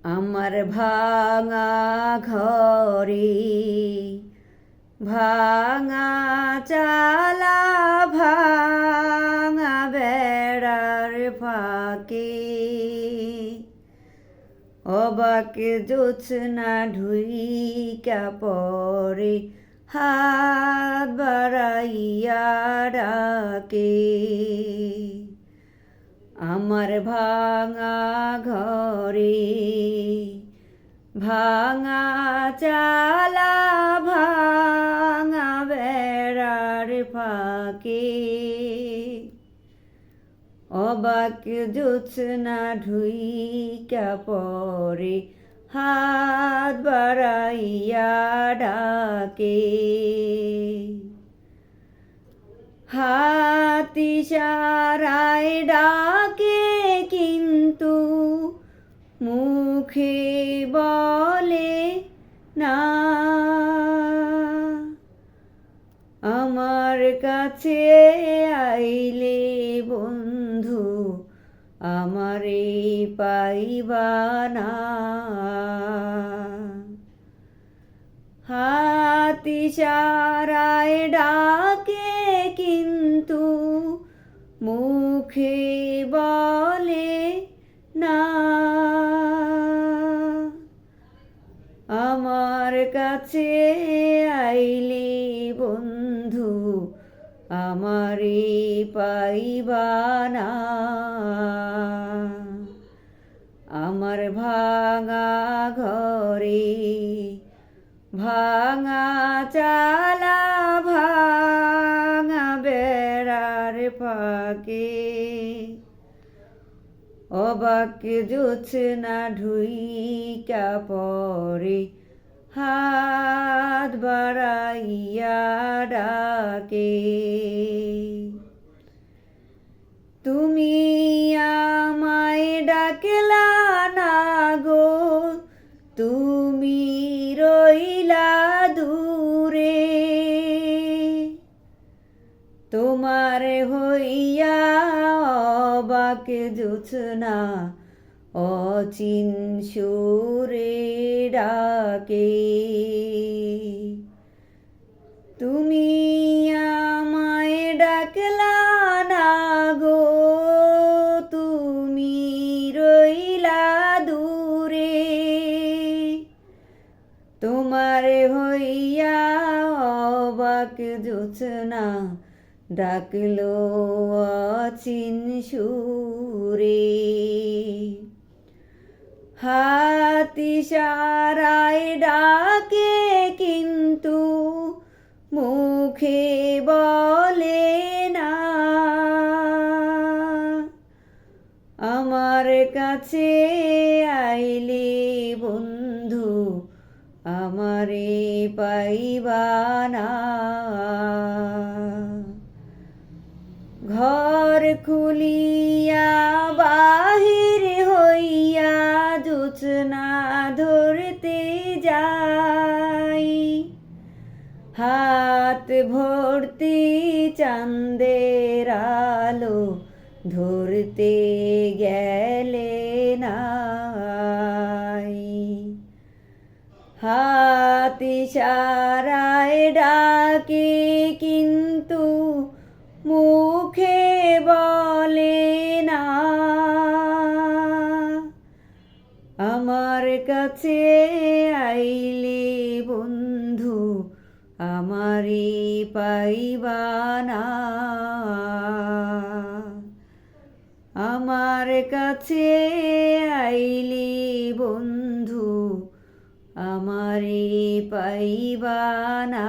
আমার ভাঙা ঘরে ভাঙা চালা ভাঙা বেড়ার ফাঁকে অবাক জোছনা ঢুইকা পরে হাত বাড়াইয়া ডাকে আমার ভাঙা ঘরে ভাঙা চালা ভাঙা বেড়ার ফাঁকে অবাক জোছনা ঢুইকা পরে হাত বাড়াইয়া ডাকে হাত ইশারায় ডাকে কিন্তু মুখে বলে না আমার কাছে আইলে বন্ধু আমারে পাইবা না হাত ইশারায় ডাকে কিন্তু মুখে বলে না আমার কাছে আইলে বন্ধু আমারে পাইবা না আমার ভাঙা ঘরে ভাঙা চালা ভাঙা বেড়ার ফাঁকে অবাক জোছনা ঢুইকা পরে হাত বাড়াইয়া ডাকে তুমি আমায় ডাকলা না গো তুমি রইলা দূরে তোমার হইয়া অবাক জোছনা অচিন সুরে ডাকে তুমি আমায় ডাকলা না গো তুমি রইলা দূরে তোমার হইয়া অবাক জোছনা ডাকলো অচিন সুরে হাত ইশারায় ডাকে কিন্তু মুখে বলে না আমার কাছে আইলে বন্ধু আমারে পাইবা না ঘর খুলিয়া বাহির হইয়া জোছনা ধরতে যাই হাত ভর্তি চাঁদের আলো ধরতে গেলে নাই হাত ইশারায় ডাকে কিন্তু মুখে বলে না আমার কাছে আইলে বন্ধু আমারে পাইবা না আমার কাছে আইলে বন্ধু আমারে পাইবা না